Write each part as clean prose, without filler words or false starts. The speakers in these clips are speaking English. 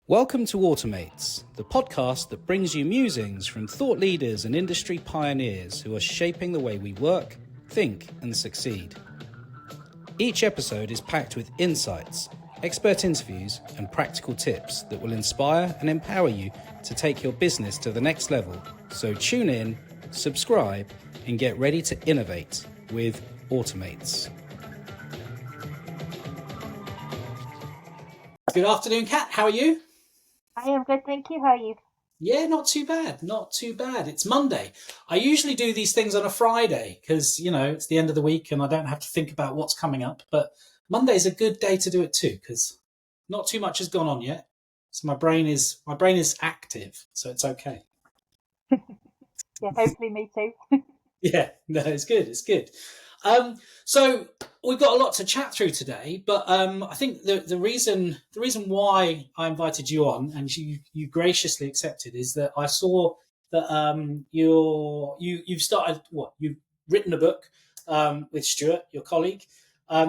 Welcome to Automates, the podcast that brings you musings from thought leaders and industry pioneers who are shaping the way we work, think, and succeed. Each episode is packed with insights, expert interviews, and practical tips that will inspire and empower you to take your business to the next level. So tune in, subscribe, and get ready to innovate with Automates. Good afternoon, Kat. How are you? I am good, thank you. How are you? Yeah, not too bad. Not too bad. It's Monday. I usually do these things on a Friday because, it's the end of the week and I don't have to think about what's coming up. But Monday's a good day to do it too because not too much has gone on yet. So my brain is active, so it's okay. Yeah, hopefully me too. Yeah, no, it's good. It's good. So we've got a lot to chat through today, but I think the reason why I invited you on and you graciously accepted is that I saw that you've started you've written a book with Stuart, your colleague.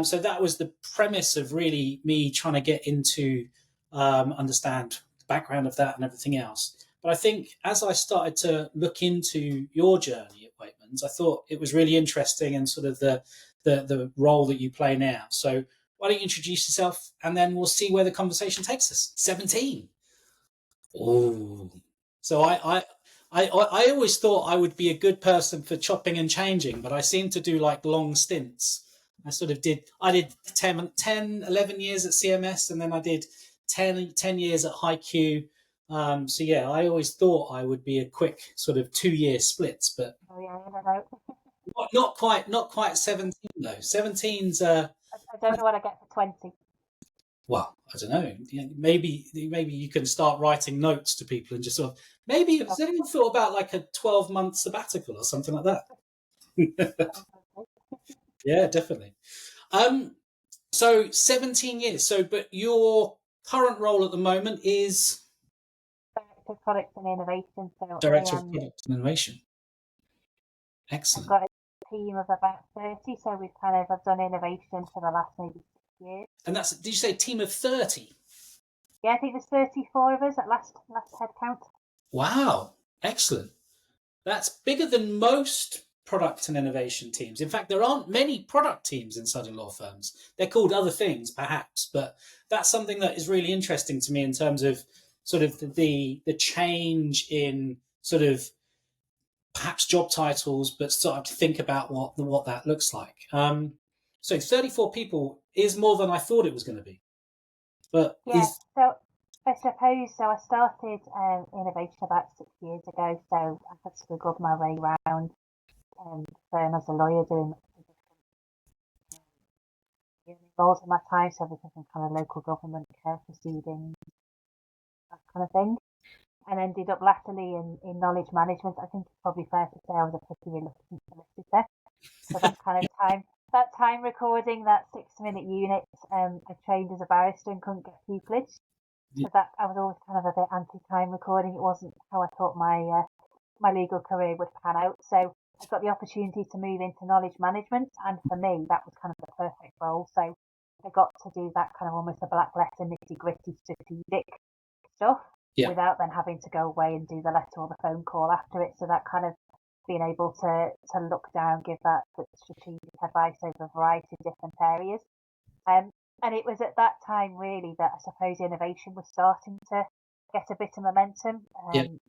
So that was the premise of really me trying to get into understand the background of that and everything else. But I think as I started to look into your journey at Weightmans, I thought it was really interesting and sort of the role that you play now. So why don't you introduce yourself and then we'll see where the conversation takes us. 17. Oh, so I always thought I would be a good person for chopping and changing, but I seem to do like long stints. I did 10, 11 years at CMS and then I did 10 years at HiQ. So yeah, I always thought I would be a quick sort of 2-year splits, but not quite 17 though. 17's I don't know what I get for 20. well, I don't know. Maybe you can start writing notes to people and just sort of maybe has anyone thought about like a 12-month sabbatical or something like that? Yeah, definitely. So 17 years. So but your current role at the moment is Director of Product and Innovation. So Director of Product and Innovation. Excellent. I've got a team of about 30, so I've done innovation for the last maybe 6 years. And did you say team of 30? Yeah, I think there's 34 of us at last head count. Wow, excellent. That's bigger than most product and innovation teams. In fact, there aren't many product teams inside of law firms. They're called other things, perhaps, but that's something that is really interesting to me in terms of sort of the change in sort of perhaps job titles, but start to think about what that looks like. So 34 people is more than I thought it was going to be. But yeah, so I suppose I started innovation about 6 years ago. So I had to go my way around firm as a lawyer doing involved in my time, so everything from kind of local government care proceedings, that kind of thing. And ended up latterly in knowledge management. I think it's probably fair to say I was a pretty reluctant solicitor. So that time recording, that 6-minute unit, I trained as a barrister and couldn't get pupillage. So that I was always kind of a bit anti-time recording. It wasn't how I thought my legal career would pan out. So I got the opportunity to move into knowledge management, and for me that was kind of the perfect role. So I got to do that kind of almost a black letter, nitty-gritty strategic stuff. Yeah. Without then having to go away and do the letter or the phone call after it. So that kind of being able to look down, give that strategic advice over a variety of different areas. And it was at that time really that I suppose innovation was starting to get a bit of momentum in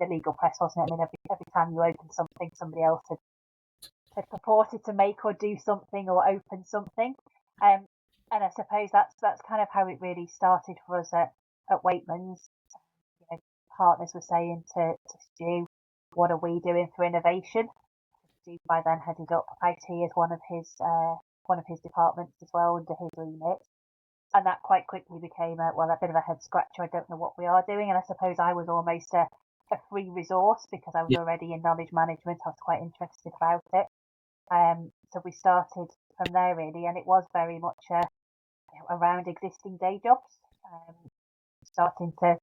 the legal press, wasn't it? I mean, every time you open something, somebody else had purported to make or do something or open something. And I suppose that's kind of how it really started for us at Weightmans. Partners were saying to Stu, what are we doing for innovation? Stu by then headed up IT as one of his departments as well under his remit. And that quite quickly became a bit of a head scratcher. I don't know what we are doing. And I suppose I was almost a free resource because I was already in knowledge management. I was quite interested about it. So we started from there really, and it was very much around existing day jobs, starting to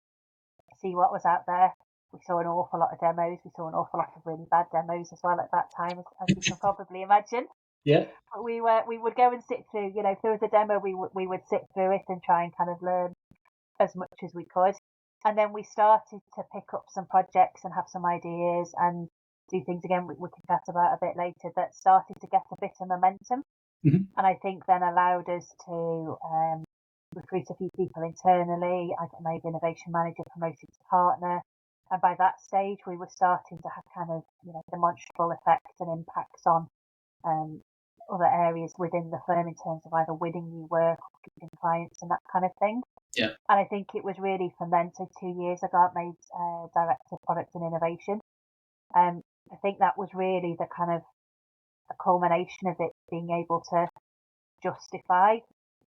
see what was out there. We saw an awful lot of demos. We saw an awful lot of really bad demos as well at that time, as you can probably imagine. Yeah. But we would go and sit through, if there was a demo, we would sit through it and try and kind of learn as much as we could. And then we started to pick up some projects and have some ideas and do things again we can chat about a bit later that started to get a bit of momentum. Mhm. And I think then allowed us to recruit a few people internally. I got made innovation manager, promoted to partner. And by that stage, we were starting to have kind of, demonstrable effects and impacts on other areas within the firm in terms of either winning new work or keeping clients and that kind of thing. Yeah. And I think it was really from then, so 2 years ago, I made director of product and innovation. I think that was really the kind of a culmination of it being able to justify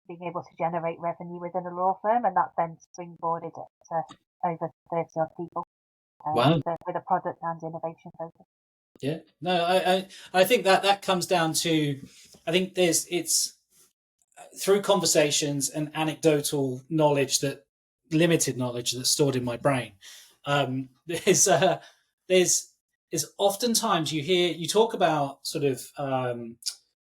being able to generate revenue within a law firm, and that then springboarded it to over 30 odd people Wow. with a product and innovation focus. Yeah. No, I think that comes down to, I think it's through conversations and anecdotal knowledge, that limited knowledge that's stored in my brain. There's oftentimes you talk about sort of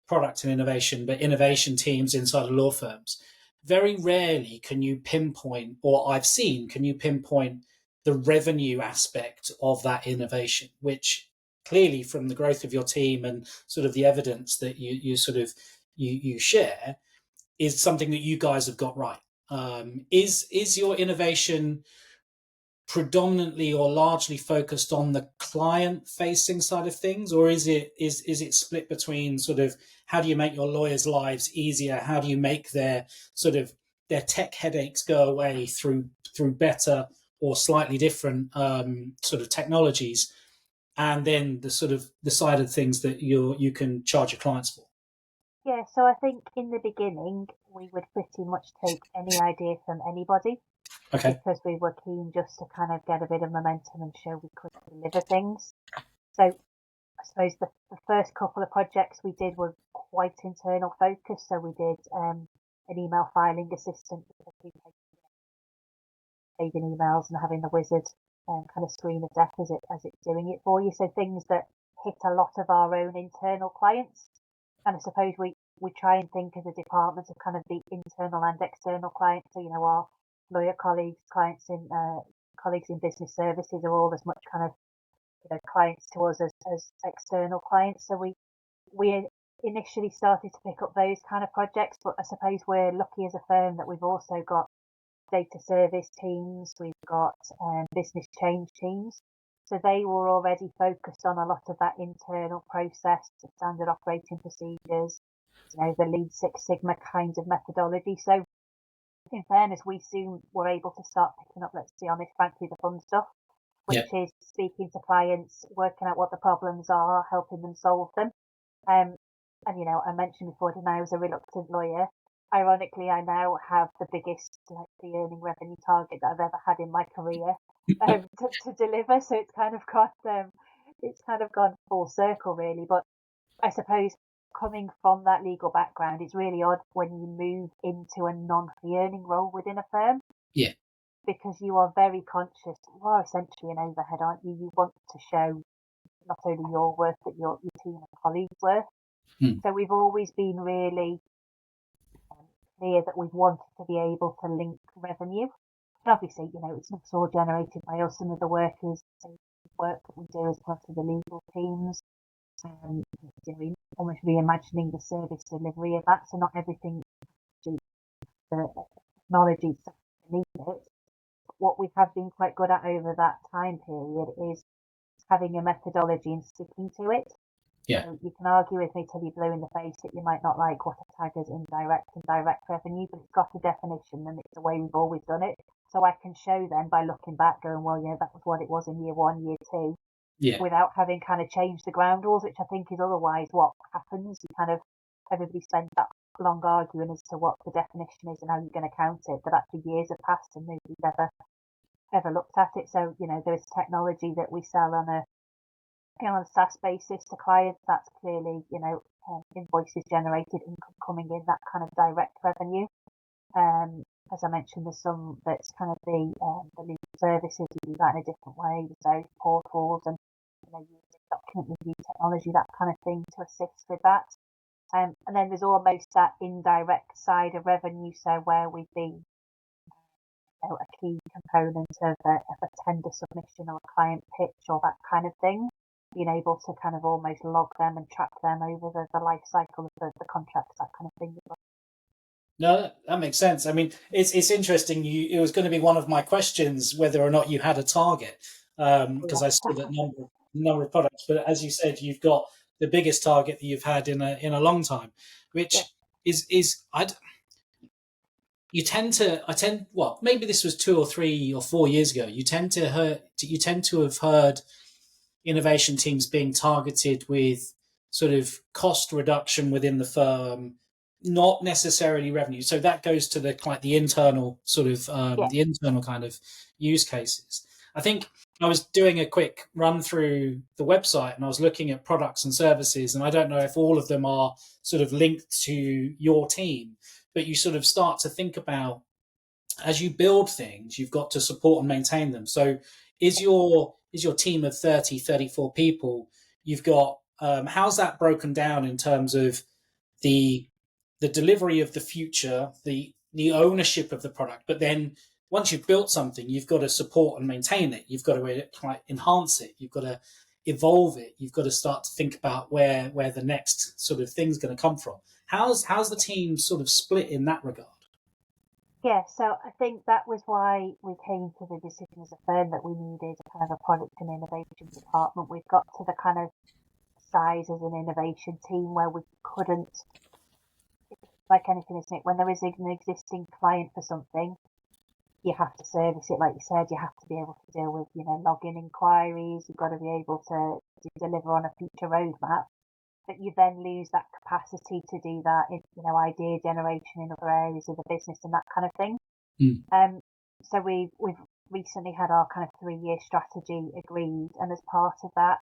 product and innovation, but innovation teams inside of law firms. Very rarely can you pinpoint, or I've seen, can you pinpoint the revenue aspect of that innovation, which clearly from the growth of your team and sort of the evidence that you share is something that you guys have got right. Is your innovation predominantly or largely focused on the client facing side of things, or is it split between sort of how do you make your lawyers' lives easier, how do you make their tech headaches go away through better or slightly different sort of technologies, and then the sort of the side of things that you can charge your clients for? Yeah, so I think in the beginning we would pretty much take any idea from anybody Okay. because we were keen just to kind of get a bit of momentum and show we could deliver things. So I suppose the first couple of projects we did were quite internal focused. So we did an email filing assistant, saving emails and having the wizard kind of screen of death as it's doing it for you. So things that hit a lot of our own internal clients. And I suppose we try and think as a department of kind of the internal and external clients. So, our lawyer colleagues, colleagues in business services are all as much kind of, clients to us as external clients. So we initially started to pick up those kind of projects, but I suppose we're lucky as a firm that we've also got data service teams, we've got business change teams. So they were already focused on a lot of that internal process, standard operating procedures, the Lean Six Sigma kinds of methodology. So in fairness, we soon were able to start picking up, let's be honest, frankly, the fun stuff, which is speaking to clients, working out what the problems are, helping them solve them. And, I mentioned before, didn't I was a reluctant lawyer. Ironically, I now have the biggest fee earning revenue target that I've ever had in my career to deliver. So it's kind of gone full circle, really. But I suppose coming from that legal background, it's really odd when you move into a non-fee earning role within a firm. Yeah. Because you are very conscious. You are essentially an overhead, aren't you? You want to show not only your worth, but your team and colleagues' worth. So we've always been really clear that we've wanted to be able to link revenue. And obviously, it's not all generated by us. Some of the work is work that we do as part of the legal teams. Almost reimagining the service delivery of that. So not everything the technology needs it. But what we have been quite good at over that time period is having a methodology and sticking to it. Yeah. So you can argue with me till you're blue in the face that you might not like what a tag is indirect and direct revenue, but it's got a definition and it's the way we've always done it. So I can show them by looking back going, well, that was what it was in year 1, year 2, without having kind of changed the ground rules, which I think is otherwise what happens. You kind of, everybody spends that long arguing as to what the definition is and how you're going to count it, but actually years have passed and nobody's ever looked at it. So, there's technology that we sell on a SaaS basis to clients. That's clearly, invoices generated, income coming in, that kind of direct revenue. As I mentioned, there's some that's kind of the legal services. You do that in a different way. There's portals and using document review technology, that kind of thing to assist with that. And then there's almost that indirect side of revenue. So where we've been a key component of a tender submission or a client pitch or that kind of thing, being able to kind of almost log them and track them over the life cycle of the contracts, that kind of thing. No, that makes sense. I mean, it's interesting. It was going to be one of my questions whether or not you had a target, because I saw that number of products. But as you said, you've got the biggest target that you've had in a long time, Yeah. which is you tend to well, maybe this was 2 or 3 or 4 years ago. You tend to have heard innovation teams being targeted with sort of cost reduction within the firm, not necessarily revenue. So that goes to the internal sort of Yeah. the internal kind of use cases. I think I was doing a quick run through the website and I was looking at products and services, and I don't know if all of them are sort of linked to your team, but you sort of start to think about, as you build things, you've got to support and maintain them. So is your team of 30, 34 people, you've got, how's that broken down in terms of the delivery of the future, the ownership of the product, but then once you've built something, you've got to support and maintain it. You've got to enhance it. You've got to evolve it. You've got to start to think about where the next sort of thing's going to come from. How's the team sort of split in that regard? Yeah, so I think that was why we came to the decision as a firm that we needed a kind of a product and innovation department. We've got to the kind of size as an innovation team where we couldn't, like anything, isn't it? When there is an existing client for something, you have to service it, like you said. You have to be able to deal with, login inquiries. You've got to be able to deliver on a future roadmap. But you then lose that capacity to do that in, idea generation in other areas of the business and that kind of thing. So we've recently had our kind of 3-year strategy agreed, and as part of that,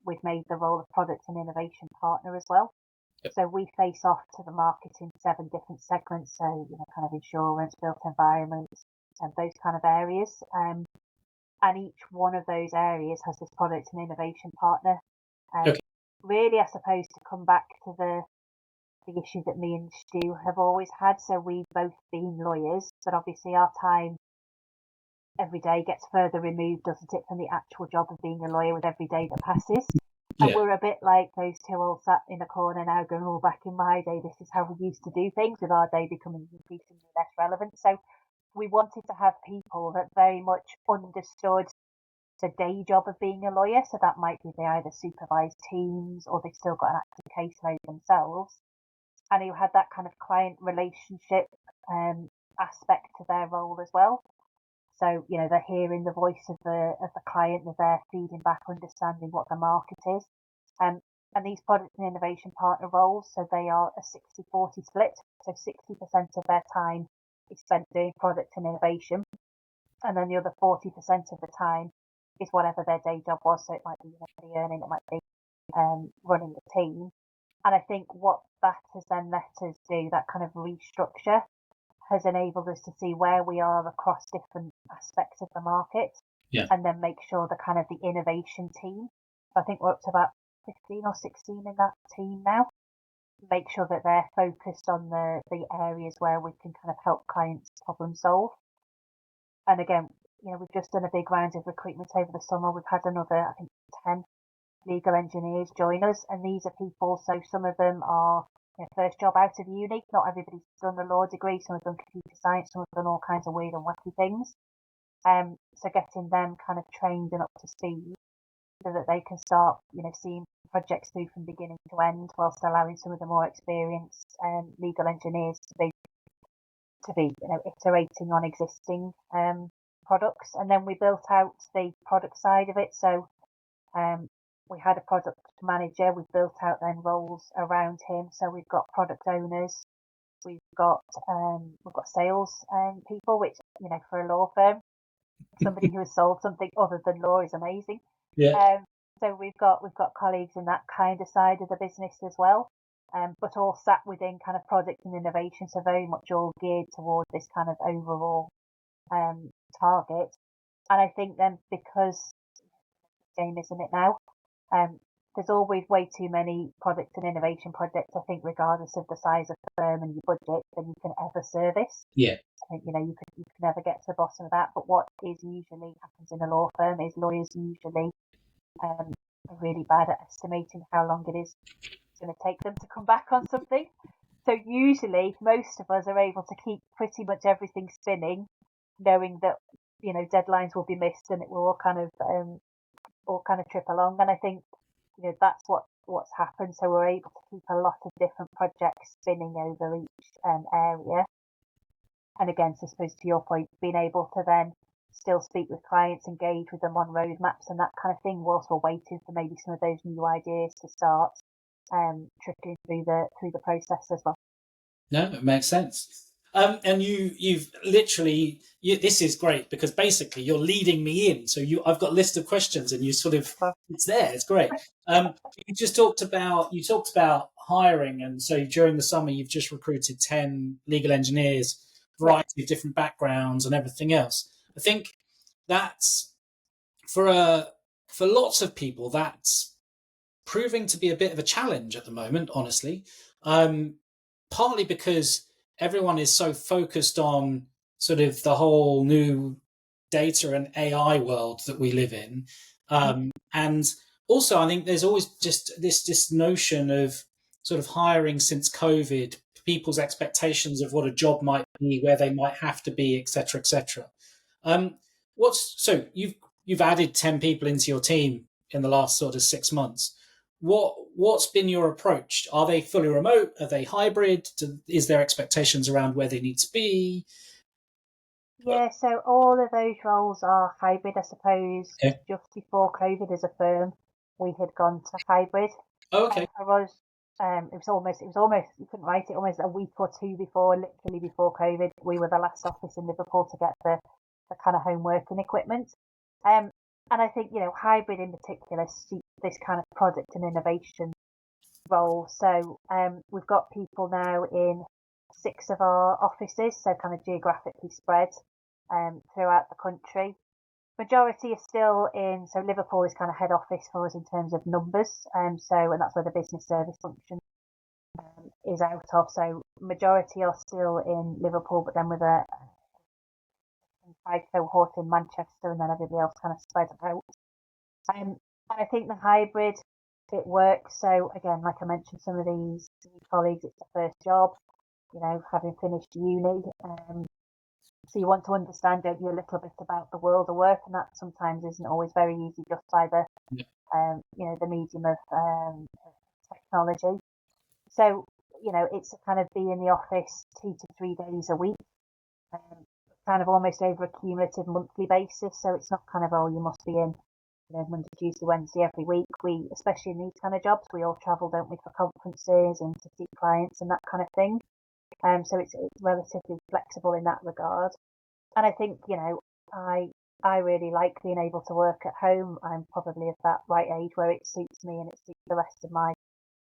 we've made the role of product and innovation partner as well. Yep. So we face off to the market in 7 different segments. So, kind of insurance, built environments, and those kind of areas. And each one of those areas has this product and innovation partner. Okay. Really, I suppose, to come back to the issue that me and Stu have always had. So we've both been lawyers, but obviously our time every day gets further removed, doesn't it, from the actual job of being a lawyer with every day that passes. Yeah. And we're a bit like those two all sat in a corner now going, oh, back in my day, this is how we used to do things, with our day becoming increasingly less relevant. So we wanted to have people that very much understood the day job of being a lawyer. So that might be they either supervise teams or they've still got an active caseload themselves, and who had that kind of client relationship aspect to their role as well. So, they're hearing the voice of the client, they're feeding back, understanding what the market is. And these product and innovation partner roles, so they are a 60-40 split. So 60% of their time is spent doing product and innovation. And then the other 40% of the time is whatever their day job was. So it might be the earning, it might be running the team. And I think what that has then let us do, that kind of restructure, has enabled us to see where we are across different aspects of the market, yeah, and then make sure the kind of the innovation team, I think we're up to about 15 or 16 in that team now, make sure that they're focused on the areas where we can kind of help clients problem solve. And again, we've just done a big round of recruitment over the summer. We've had another, I think, 10 legal engineers join us, and these are people, so some of them are first job out of uni. Not everybody's done a law degree. Some have done computer science. Some have done all kinds of weird and wacky things. So getting them kind of trained and up to speed so that they can start, seeing projects through from beginning to end, whilst allowing some of the more experienced legal engineers to be iterating on existing products. And then we built out the product side of it. So we had a product manager. We've built out then roles around him. So we've got product owners, we've got sales people, which for a law firm, somebody who has sold something other than law is amazing. Yeah. So we've got colleagues in that kind of side of the business as well, but all sat within kind of product and innovation. So very much all geared towards this kind of overall target. And I think then, because game, isn't it now? there's always way too many product and innovation projects, I think, regardless of the size of the firm and your budget, than you can ever service. Yeah. I think, you can never get to the bottom of that. But what is usually happens in a law firm is lawyers usually are really bad at estimating how long it is going to take them to come back on something. So usually most of us are able to keep pretty much everything spinning, knowing that, deadlines will be missed and it will all kind of trip along. And I think, that's what's happened. So we're able to keep a lot of different projects spinning over each area. And again, so I suppose to your point, being able to then still speak with clients, engage with them on roadmaps and that kind of thing, whilst we're waiting for maybe some of those new ideas to start trickling through the process as well. No, it makes sense. And you've literally, this is great because basically you're leading me in. So I've got a list of questions, and you sort of, it's there. It's great. You talked about hiring, and so during the summer you've just recruited 10 legal engineers, variety of different backgrounds and everything else. I think that's for lots of people that's proving to be a bit of a challenge at the moment, honestly. Partly because everyone is so focused on sort of the whole new data and AI world that we live in. And also, I think there's always just this notion of sort of hiring since COVID, people's expectations of what a job might be, where they might have to be, et cetera, et cetera. So you've added 10 people into your team in the last sort of 6 months. What's been your approach? Are they fully remote? Are they hybrid? Is there expectations around where they need to be? Yeah, so all of those roles are hybrid, I suppose. Okay. Just before COVID as a firm, we had gone to hybrid. Oh, okay. For us, it was almost, you couldn't write it, almost a week or two before, literally before COVID, we were the last office in Liverpool to get the kind of home working equipment. And I think, hybrid in particular suits this kind of product and innovation role. So we've got people now in 6 of our offices, so kind of geographically spread throughout the country. Majority are still in, so Liverpool is kind of head office for us in terms of numbers. And that's where the business service function is out of. So majority are still in Liverpool, but then with a 5 cohort in Manchester, and then everybody else kind of spread out. And I think the hybrid, it works. So again, like I mentioned, some of these colleagues, it's their first job, having finished uni. So you want to understand, don't you, a little bit about the world of work, and that sometimes isn't always very easy just by the, the medium of technology. So, it's kind of be in the office 2 to 3 days a week, kind of almost over a cumulative monthly basis. So it's not kind of, you must be in, Monday, Tuesday, Wednesday every week. We, especially in these kind of jobs, we all travel, don't we, for conferences and to see clients and that kind of thing. So it's relatively flexible in that regard. And I think, I really like being able to work at home. I'm probably at that right age where it suits me and it suits the rest of my,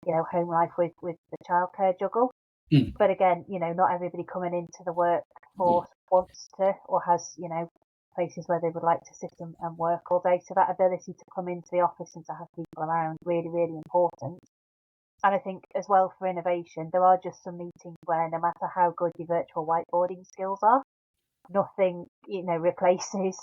home life with the childcare juggle. But again, not everybody coming into the workforce wants to, or has, places where they would like to sit and work all day. So that ability to come into the office and to have people around, really, really important. And I think as well for innovation, there are just some meetings where no matter how good your virtual whiteboarding skills are, nothing, replaces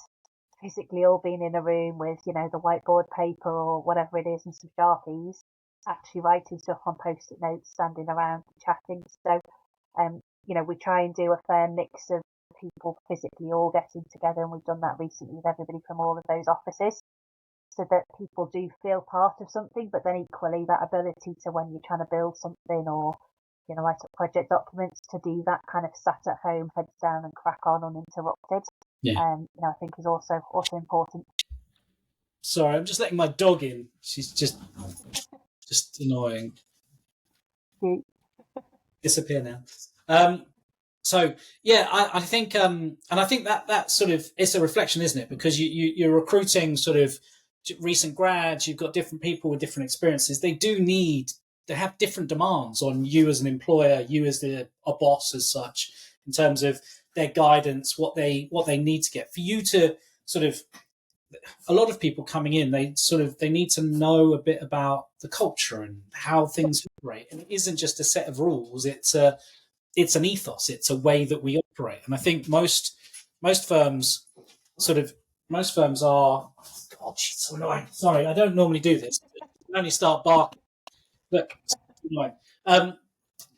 physically all being in a room with, the whiteboard paper or whatever it is and some sharpies, actually writing stuff on post-it notes, standing around chatting. So, we try and do a fair mix of people physically all getting together, and we've done that recently with everybody from all of those offices, so that people do feel part of something, but then equally that ability to, when you're trying to build something or, write up project documents, to do that kind of sat at home, heads down and crack on uninterrupted. I think is also important. Sorry, I'm just letting my dog in. She's just annoying. Disappear now. So yeah, I think, and I think that sort of, it's a reflection, isn't it? Because you're recruiting sort of recent grads, you've got different people with different experiences. They have different demands on you as an employer, you as a boss as such, in terms of their guidance, what they need to get. For you to sort of a lot of people coming in, they need to know a bit about the culture and how things operate. And it isn't just a set of rules; it's an ethos. It's a way that we operate. And I think most firms most firms are. God, she's so annoying. Sorry, I don't normally do this. I can only start barking. Look, it's annoying.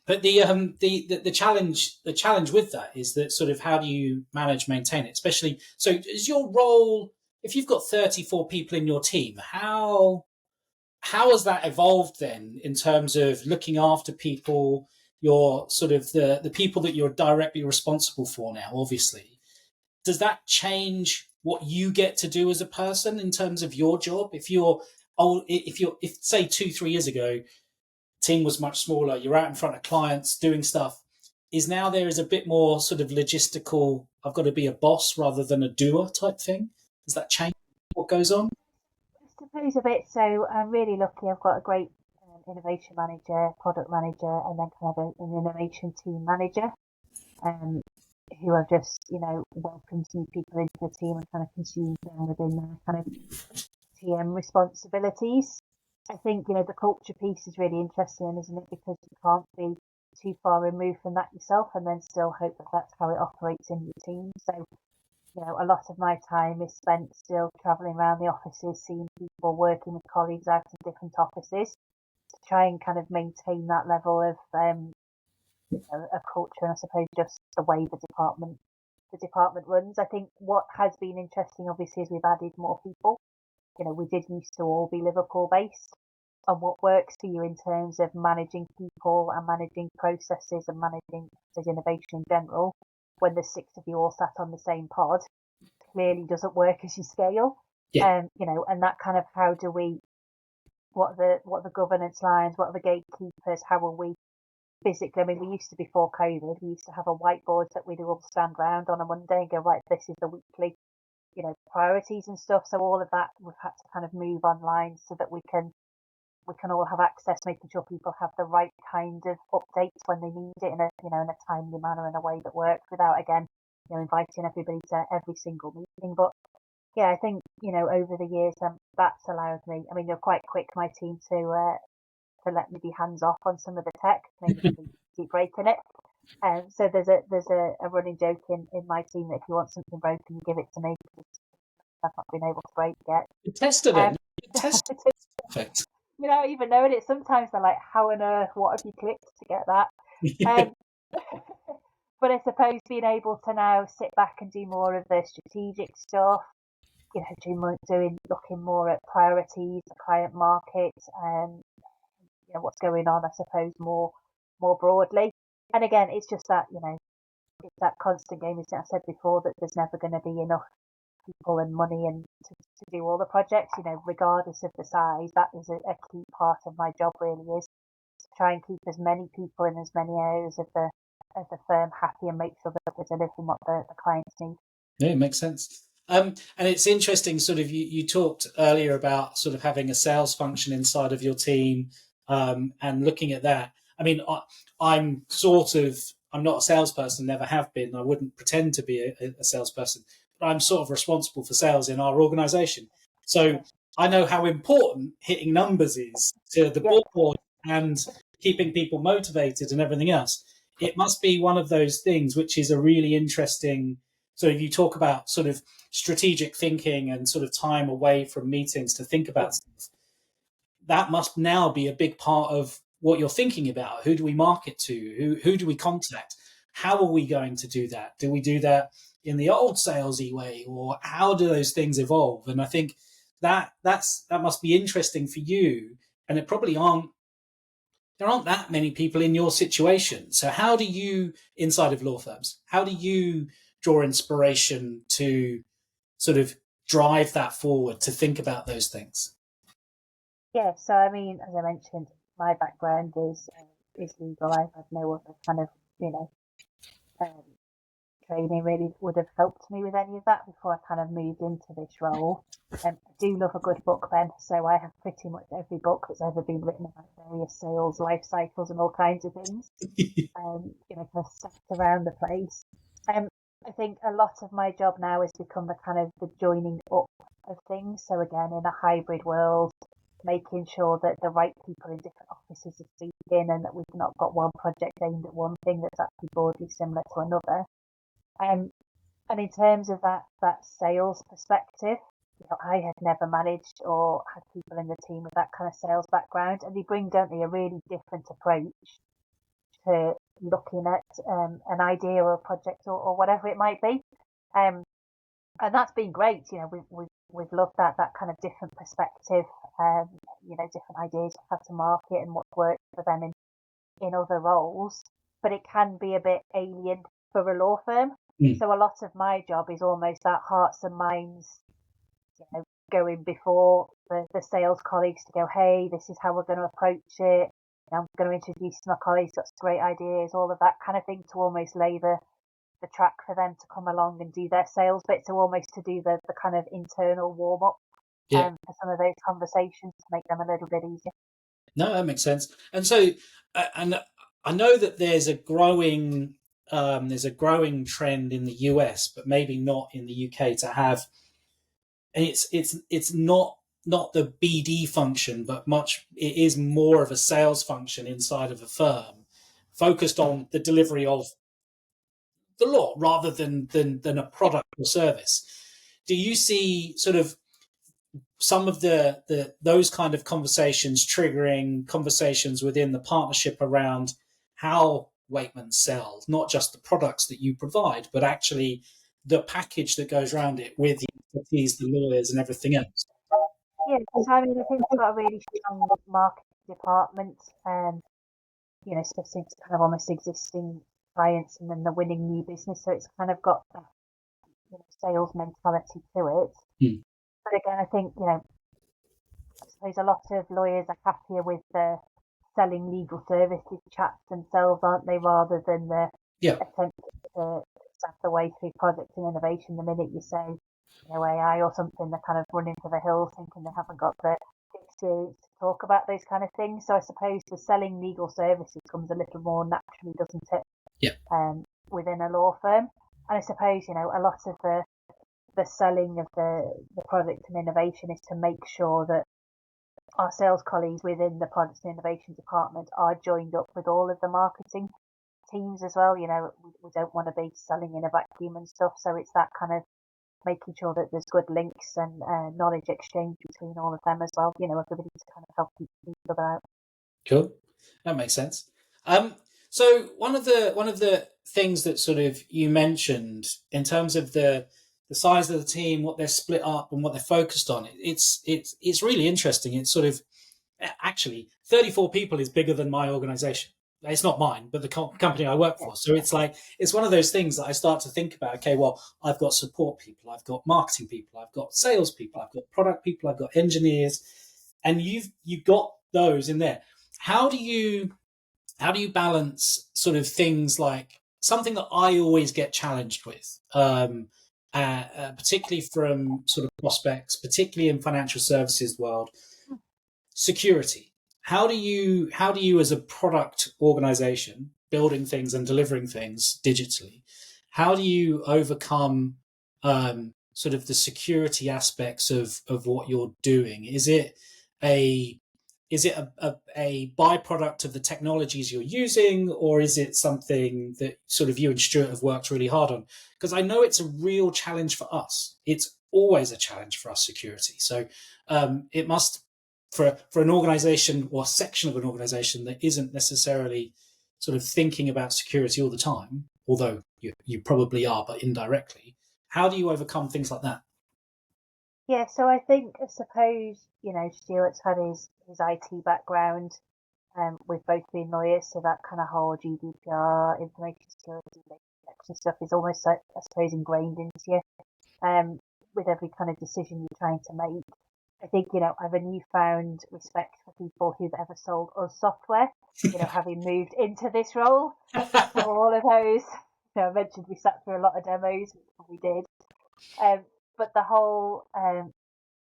But the challenge with that is that sort of how do you manage, maintain it, especially so is your role if you've got 34 people in your team, how has that evolved then in terms of looking after people, your sort of the people that you're directly responsible for now, obviously. Does that change what you get to do as a person in terms of your job? If say 2-3 years ago team was much smaller, you're out in front of clients doing stuff, is now there is a bit more sort of logistical, I've got to be a boss rather than a doer type thing? Does that change what goes on? I suppose a bit. So I'm really lucky. I've got a great innovation manager, product manager, and then kind of an innovation team manager, um, who have just, welcomed new people into the team and kind of consumed them within their kind of TM responsibilities. I think, the culture piece is really interesting, isn't it? Because you can't be too far removed from that yourself and then still hope that that's how it operates in your team. So, a lot of my time is spent still travelling around the offices, seeing people, working with colleagues out in different offices to try and kind of maintain that level of a culture and I suppose just the way the department runs. I think what has been interesting obviously is we've added more people. We did used to all be Liverpool based, and what works for you in terms of managing people and managing processes and managing innovation in general when there's 6 of you all sat on the same pod clearly doesn't work as you scale. Yeah. And that kind of how do we what are the governance lines, what are the gatekeepers, how are we physically, I mean, we used to, before COVID, we used to have a whiteboard that we'd all stand round on a Monday and go, right, this is the weekly, priorities and stuff. So all of that we've had to kind of move online so that we can all have access, making sure people have the right kind of updates when they need it in a timely manner, in a way that works without, again, inviting everybody to every single meeting. But yeah, I think, over the years, that's allowed me, I mean, they're quite quick, my team, to let me be hands off on some of the tech, maybe keep breaking it. So there's a running joke in my team that if you want something broken, you give it to me because I've not been able to break it yet. You tested it. You tested it. Perfect. Without even knowing it, sometimes they're like, how on earth, what have you clicked to get that? But I suppose being able to now sit back and do more of the strategic stuff, looking more at priorities, the client market, what's going on, I suppose, more broadly. And again, it's just that, it's that constant game, isn't it? I said before that there's never going to be enough people and money and to do all the projects, regardless of the size. That is a key part of my job, really, is to try and keep as many people in as many areas of the firm happy and make sure that we're delivering what the clients need. Yeah, it makes sense. And it's interesting, sort of, you talked earlier about sort of having a sales function inside of your team, and looking at that. I mean, I'm not a salesperson, never have been. I wouldn't pretend to be a salesperson, but I'm sort of responsible for sales in our organization. So I know how important hitting numbers is to the board and keeping people motivated and everything else. It must be one of those things which is a really interesting. So if you talk about sort of strategic thinking and sort of time away from meetings to think about stuff, that must now be a big part of what you're thinking about. Who do we market to? Who do we contact? How are we going to do that? Do we do that in the old salesy way, or how do those things evolve? And I think that must be interesting for you. And it probably there aren't that many people in your situation. So how do you, inside of law firms, how do you draw inspiration to sort of drive that forward, to think about those things? Yeah, so I mean, as I mentioned, my background is legal. I've had no other kind of, um, training really would have helped me with any of that before I kind of moved into this role. I do love a good book, Ben, so I have pretty much every book that's ever been written about various sales life cycles and all kinds of things. Kind of stacked around the place. I think a lot of my job now has become the kind of the joining up of things. So again, in a hybrid world, making sure that the right people in different offices are speaking and that we've not got one project aimed at one thing that's actually broadly similar to another. And in terms of that sales perspective, I had never managed or had people in the team with that kind of sales background, and they bring, don't they, a really different approach to looking at an idea or a project or whatever it might be. And that's been great. We've loved that kind of different perspective, different ideas to have to market and what's worked for them in other roles. But it can be a bit alien for a law firm. So a lot of my job is almost that hearts and minds, going before the sales colleagues to go, hey, this is how we're going to approach it. I'm going to introduce my colleagues, got some great ideas, all of that kind of thing, to almost lay the track for them to come along and do their sales bit, to almost to do the kind of internal warm up for some of those conversations to make them a little bit easier. No, that makes sense. And so, and I know that there's a growing trend in the US, but maybe not in the UK, to have, and it's not the BD function, but it is more of a sales function inside of a firm, focused on the delivery of the law rather than a product or service. Do you see sort of some of those kind of conversations triggering conversations within the partnership around how Weightmans sells, not just the products that you provide, but actually the package that goes around it with the expertise, the lawyers, and everything else? Yeah, so I think we've got a really strong marketing department, especially to kind of almost existing clients and then the winning new business. So it's kind of got that sales mentality to it. But again, I think, I suppose a lot of lawyers are happier with the selling legal services chats themselves, aren't they, rather than the attempt to sap the way through product and innovation. The minute you say, AI or something, they're kind of running for the hills thinking they haven't got the experience to talk about those kind of things. So I suppose the selling legal services comes a little more naturally, doesn't it? Within a law firm. And I suppose, a lot of the selling of the product and innovation is to make sure that our sales colleagues within the product and innovation department are joined up with all of the marketing teams as well. We don't want to be selling in a vacuum and stuff. So it's that kind of making sure that there's good links and knowledge exchange between all of them as well. Everybody's kind of helping each other out. Cool. That makes sense. So one of the things that sort of you mentioned in terms of the size of the team, what they're split up and what they're focused on, it's really interesting. It's sort of, actually 34 people is bigger than my organization. It's not mine, but the company I work for. So it's like, it's one of those things that I start to think about. Okay, well, I've got support people, I've got marketing people, I've got sales people, I've got product people, I've got engineers, and you've got those in there. How do you balance sort of things like something that I always get challenged with, particularly from sort of prospects, particularly in financial services world, security. How do you as a product organization building things and delivering things digitally, how do you overcome sort of the security aspects of what you're doing? Is it a byproduct of the technologies you're using, or is it something that sort of you and Stuart have worked really hard on? Because I know it's a real challenge for us. It's always a challenge for us, security. So it must, for an organization or a section of an organization that isn't necessarily sort of thinking about security all the time, although you probably are, but indirectly, how do you overcome things like that? Yeah, so I suppose, Stuart's had his IT background, with both being lawyers, so that kind of whole GDPR, information security, data protection stuff is almost, like, I suppose, ingrained into you, with every kind of decision you're trying to make. I think, I have a newfound respect for people who've ever sold us software, having moved into this role. So all of those, I mentioned we sat through a lot of demos, which we did. But the whole,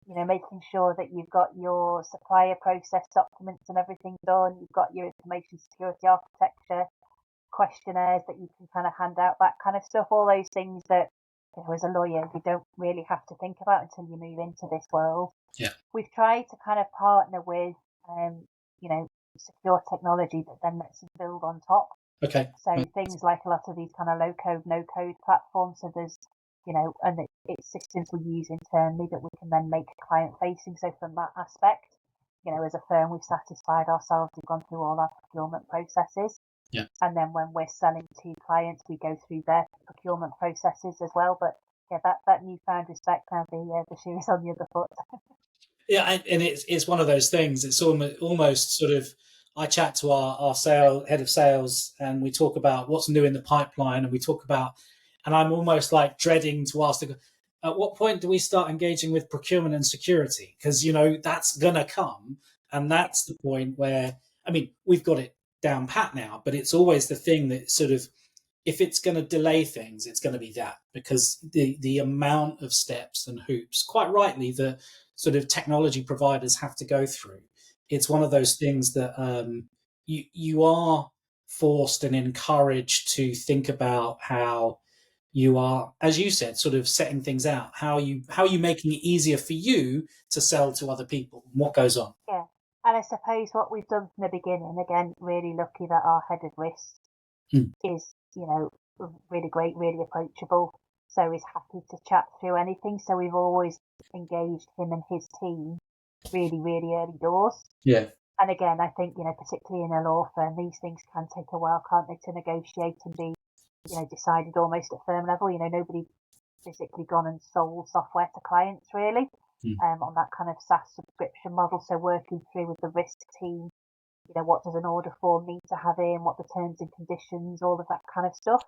making sure that you've got your supplier process documents and everything done, you've got your information security architecture questionnaires that you can kind of hand out, that kind of stuff, all those things that as a lawyer, you don't really have to think about until you move into this world. Yeah. We've tried to kind of partner with, secure technology that then lets us build on top. Okay. So things like a lot of these kind of low code, no code platforms. So there's, and it's systems we use internally that we can then make client facing. So from that aspect, as a firm, we've satisfied ourselves. We've gone through all our procurement processes. Yeah. And then when we're selling to clients, we go through their procurement processes as well. But yeah, that newfound respect, now the shoe is on the other foot. Yeah, and it's one of those things. It's almost sort of. I chat to our head of sales, and we talk about what's new in the pipeline, and we talk about, and I'm almost like dreading to ask, at what point do we start engaging with procurement and security? Because that's gonna come, and that's the point where, I mean, we've got it down pat now, but it's always the thing that sort of, if it's going to delay things, it's going to be that, because the amount of steps and hoops, quite rightly, that sort of technology providers have to go through. It's one of those things that you are forced and encouraged to think about how you are, as you said, sort of setting things out. How are you making it easier for you to sell to other people? What goes on? Yeah, and I suppose what we've done from the beginning, again, really lucky that our head of risk is, really great, really approachable. So he's happy to chat through anything. So we've always engaged him and his team really, really early doors. Yeah. And again, I think, particularly in a law firm, these things can take a while, can't they, to negotiate and be, decided almost at firm level. Nobody physically gone and sold software to clients really, on that kind of SaaS subscription model. So working through with the risk team, what does an order form need to have in, what the terms and conditions, all of that kind of stuff.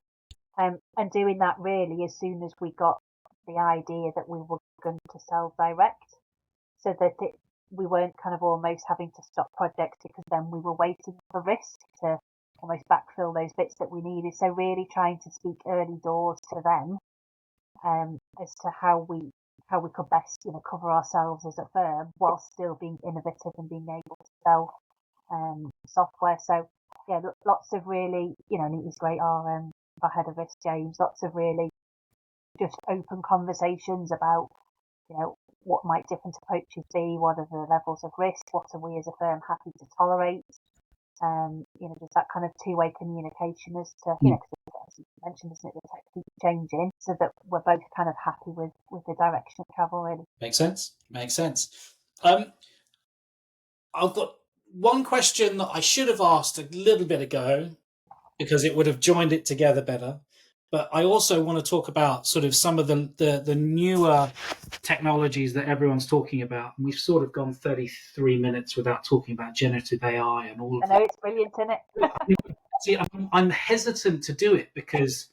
And doing that really as soon as we got the idea that we were going to sell direct, so that we weren't kind of almost having to stop projects because then we were waiting for risk to almost backfill those bits that we needed. So really trying to speak early doors to them, as to how we could best, cover ourselves as a firm while still being innovative and being able to sell software. So yeah, lots of really, and it was great. Our head of risk, James, lots of really just open conversations about, what might different approaches be, what are the levels of risk, what are we as a firm happy to tolerate, just that kind of two-way communication as to, as you mentioned, isn't it, the tech keeps changing, so that we're both kind of happy with the direction of travel, really. Makes sense. I've got one question that I should have asked a little bit ago, because it would have joined it together better. But I also want to talk about sort of some of the newer technologies that everyone's talking about. And we've sort of gone 33 minutes without talking about generative AI and all of that. I know, it's brilliant, isn't it? See, I'm hesitant to do it because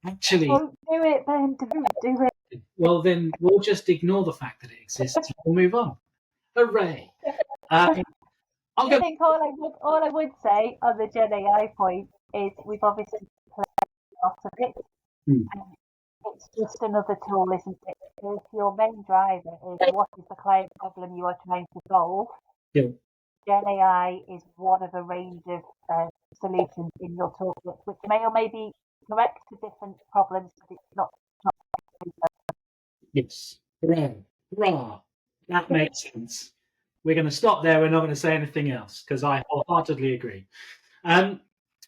actually... Don't do it, Ben. Don't do it. Well, then we'll just ignore the fact that it exists and we'll move on. Hooray. I think all I would say on the Gen AI point is we've obviously played a lot of it. And it's just another tool, isn't it? If your main driver is what is the client problem you are trying to solve, Gen AI is one of a range of solutions in your toolkit, which may or may be correct to different problems, but it's not. Yes. Hurrah. That makes sense. We're going to stop there. We're not going to say anything else because I wholeheartedly agree.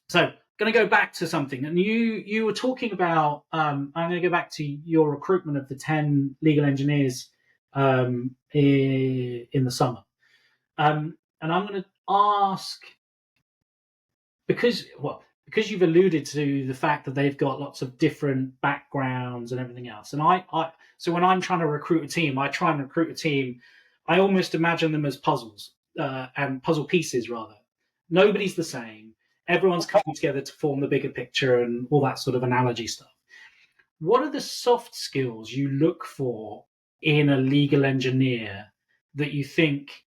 So, going to go back to something, and you were talking about. I'm going to go back to your recruitment of the 10 legal engineers in the summer, and I'm going to ask, because you've alluded to the fact that they've got lots of different backgrounds and everything else, and so when I'm trying to recruit a team, I try and recruit a team. I almost imagine them as puzzles and puzzle pieces rather. Nobody's the same. Everyone's coming together to form the bigger picture and all that sort of analogy stuff. What are the soft skills you look for in a legal engineer that you think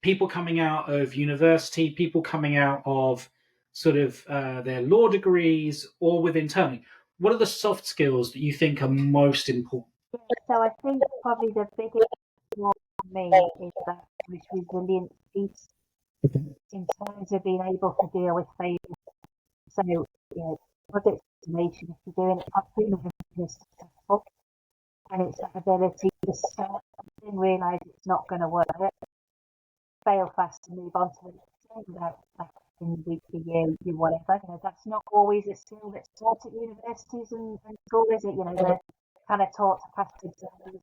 people coming out of university, people coming out of sort of their law degrees or with internally, what are the soft skills that you think are most important? So I think probably the biggest for me is that resilience piece, in terms of being able to deal with failure. So, projects fascination. If you're doing it properly, nothing is successful. And it's that ability to start something, realise it's not going to work, fail fast and move on to the next thing without in week, year, whatever. That's not always a skill that's taught at universities and school, is it? They're kind of taught to pass exams and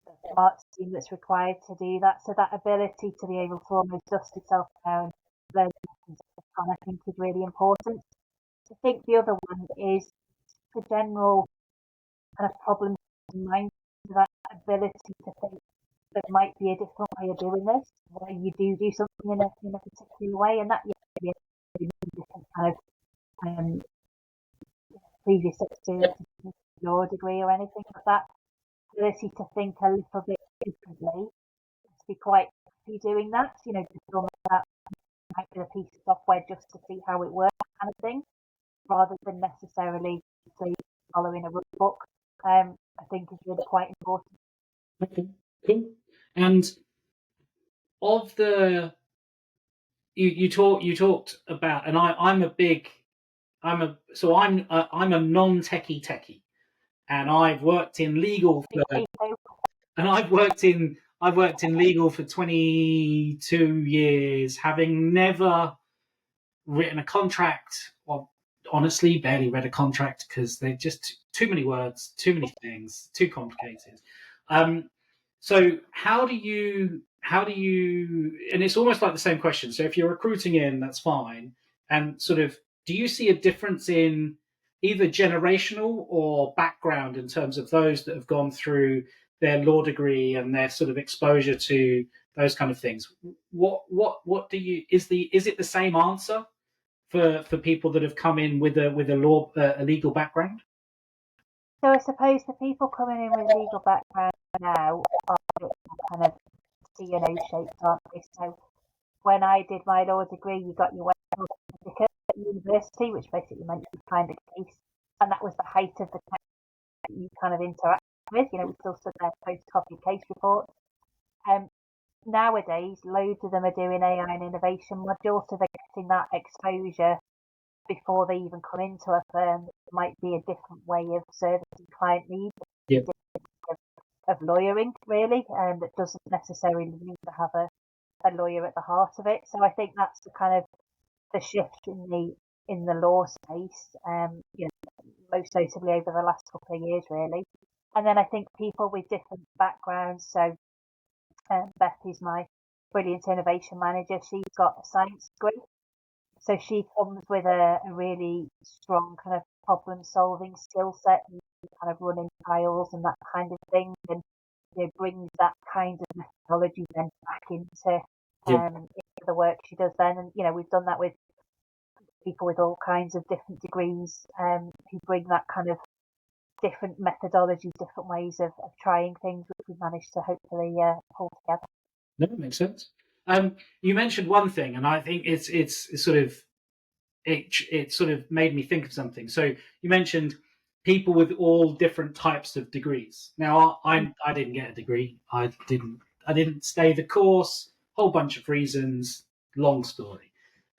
the smart team that's required to do that. So that ability to be able to almost dust itself down, learn lessons, I think is really important. I think the other one is the general kind of problem in mind, that ability to think there might be a different way of doing this, where you do something in a particular way, and that be a different kind of previous experience, law degree or anything like that. Ability to think a little bit differently, to be quite happy doing that, just almost that might be a piece of software just to see how it works kind of thing, rather than necessarily following a rule book. I think is really quite important. Okay, cool. And of the you talked about, and I'm a non-techie, and I've worked in legal for 22 years, having never written a contract. Well, honestly, barely read a contract because they're just too many words, too many things, too complicated. So how do you? And it's almost like the same question. So if you're recruiting in, that's fine. And sort of, do you see a difference in either generational or background in terms of those that have gone through their law degree and their sort of exposure to those kind of things? What do you is it the same answer for people that have come in with a legal background? So I suppose the people coming in with legal background now are kind of C&O shaped, aren't they? So when I did my law degree, you got your certificate at university, which basically meant you signed a case, and that was the height of the time that you kind of interact with. We still stood there photocopying case reports. Nowadays, loads of them are doing AI and innovation modules, so they're getting that exposure before they even come into a firm. It might be a different way of servicing client needs, Yeah. of lawyering, really, and that doesn't necessarily need to have a lawyer at the heart of it. So I think that's the kind of the shift in the law space, most notably over the last couple of years, really. And then I think people with different backgrounds. So Beth is my brilliant innovation manager. She's got a science degree, so she comes with a really strong kind of problem solving skill set and kind of running trials and that kind of thing, and brings that kind of methodology then back into the work she does then. And we've done that with people with all kinds of different degrees who bring that kind of different methodology, different ways of trying things, which we've managed to hopefully pull together. No, that makes sense. You mentioned one thing, and I think it's sort of it sort of made me think of something. So you mentioned people with all different types of degrees. Now, I didn't get a degree. I didn't stay the course. Whole bunch of reasons. Long story.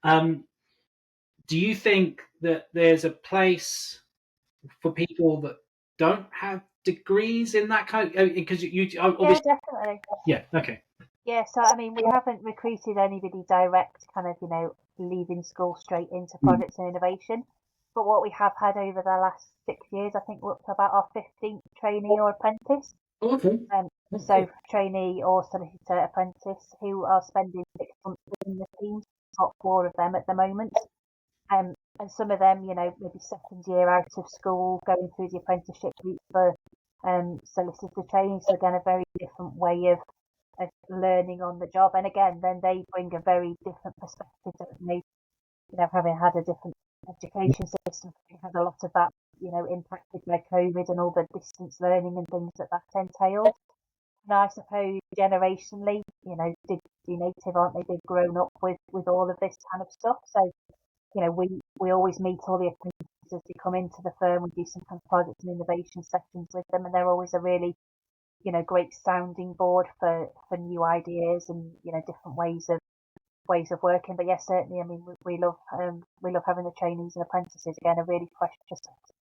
Do you think that there's a place for people that don't have degrees in that kind? Because you obviously, yeah, definitely. Yeah. Okay. Yeah, so I mean, we haven't recruited anybody direct, kind of, leaving school straight into products and innovation. But what we have had over the last 6 years, I think we're up to about our 15th trainee or apprentice. Okay. So trainee or solicitor apprentice who are spending 6 months within the team, top 4 of them at the moment. And some of them, maybe second year out of school, going through the apprenticeship route for solicitor training. So again, a very different way of learning on the job. And again, then they bring a very different perspective, don't they? Having had a different education system, we had a lot of that, impacted by COVID and all the distance learning and things that entailed. And I suppose generationally, digitally native, aren't they? They've grown up with all of this kind of stuff. So, we always meet all the apprentices as they come into the firm. We do some kind of project and innovation sessions with them, and they're always a really great sounding board for new ideas and different ways of ways of working. But yes, certainly. I mean, we love having the trainees and apprentices. Again, a really precious.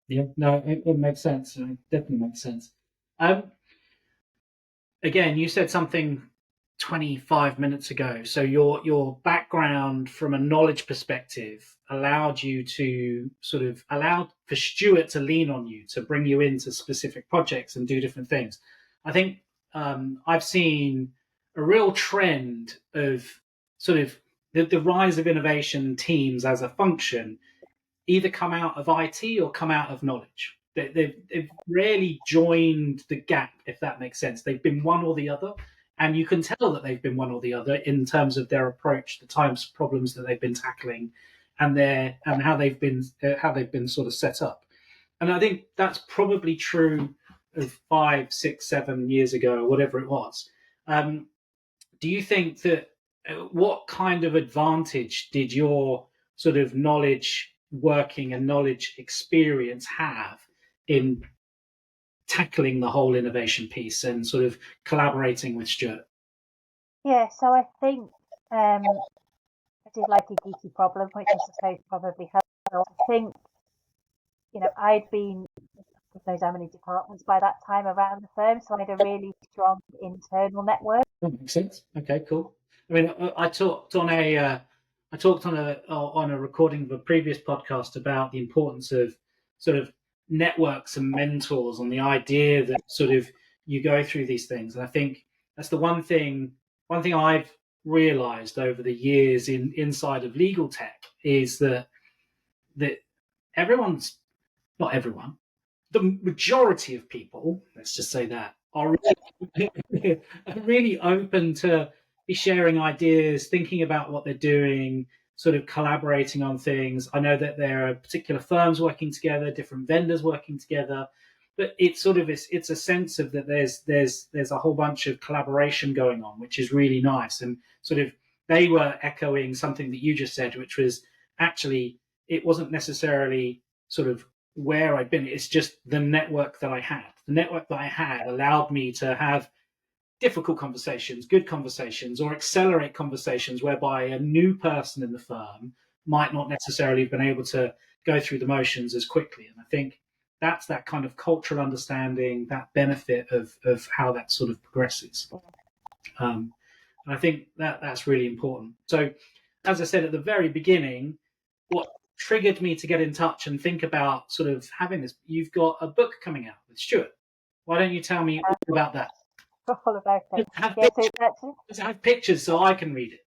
Yeah, no, it makes sense. It definitely makes sense. Um, Again, you said something 25 minutes ago. So your background from a knowledge perspective allowed you to sort of allowed for Stuart to lean on you to bring you into specific projects and do different things. I think I've seen a real trend of sort of the rise of innovation teams as a function either come out of IT or come out of knowledge. They've rarely joined the gap, if that makes sense. They've been one or the other, and you can tell that they've been one or the other in terms of their approach, the types of problems that they've been tackling, and how they've been sort of set up. And I think that's probably true of 5, 6, 7 years ago, or whatever it was. Do you think that what kind of advantage did your sort of knowledge working and knowledge experience have in tackling the whole innovation piece and sort of collaborating with Stuart? Yeah, so I think I did like a geeky problem, which I suppose probably helped. I think, I'd been who knows how many departments by that time around the firm, so I had a really strong internal network. That makes sense. Okay, cool. I mean, I talked on a recording of a previous podcast about the importance of sort of networks and mentors, on the idea that sort of you go through these things, and I think that's the one thing I've realized over the years inside of legal tech is that everyone's not everyone, the majority of people, let's just say that, are really, are really open to be sharing ideas, thinking about what they're doing, sort of collaborating on things. I know that there are particular firms working together, different vendors working together, but it's a sense of that there's a whole bunch of collaboration going on, which is really nice. And sort of they were echoing something that you just said, which was actually it wasn't necessarily sort of where I'd been. It's just the network that I had. The network that I had allowed me to have difficult conversations, good conversations, or accelerate conversations whereby a new person in the firm might not necessarily have been able to go through the motions as quickly. And I think that's that kind of cultural understanding, that benefit of how that sort of progresses. And I think that's really important. So, as I said at the very beginning, what triggered me to get in touch and think about sort of having this, you've got a book coming out with Stuart. Why don't you tell me all about that? All about it. Does it have pictures so I can read it?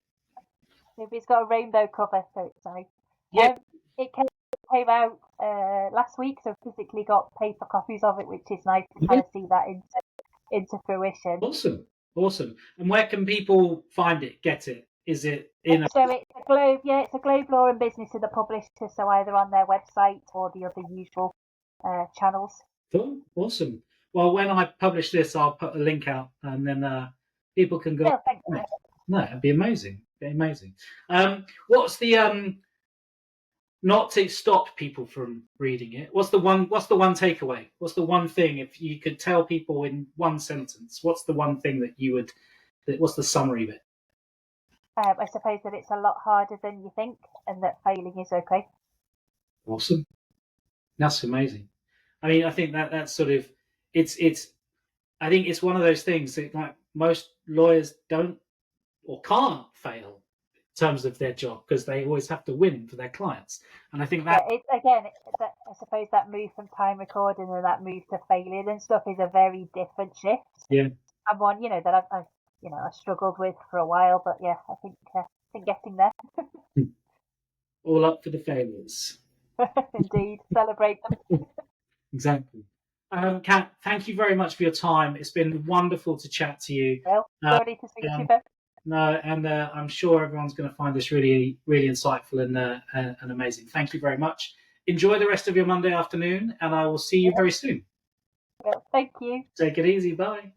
Maybe it's got a rainbow cover, so it's nice. Yeah. It came out last week, so physically got paper copies of it, which is nice to kind of see that into fruition. Awesome. And where can people find it, get it? Is it in So it's a Globe, it's a Globe Law and Business of the publisher, so either on their website or the other usual channels. Cool. Awesome. Well, when I publish this, I'll put a link out, and then people can go. Yeah, thanks. No, it'd be amazing. What's the not to stop people from reading it? What's the one takeaway? What's the one thing, if you could tell people in one sentence? What's the one thing that you would? What's the summary bit? I suppose that it's a lot harder than you think, and that failing is okay. Awesome. That's amazing. I mean, I think that's sort of it's. I think it's one of those things that like most lawyers don't or can't fail in terms of their job because they always have to win for their clients. And I think that I suppose that move from time recording and that move to failure and stuff is a very different shift. Yeah. And one that I've I struggled with for a while, but yeah, I think getting there. All up for the failures. Indeed, celebrate them. Exactly. Kat, thank you very much for your time. It's been wonderful to chat to you. Well, sorry to speak to you, Ben. No, and I'm sure everyone's going to find this really, really insightful and amazing. Thank you very much. Enjoy the rest of your Monday afternoon, and I will see you very soon. Well, thank you. Take it easy. Bye.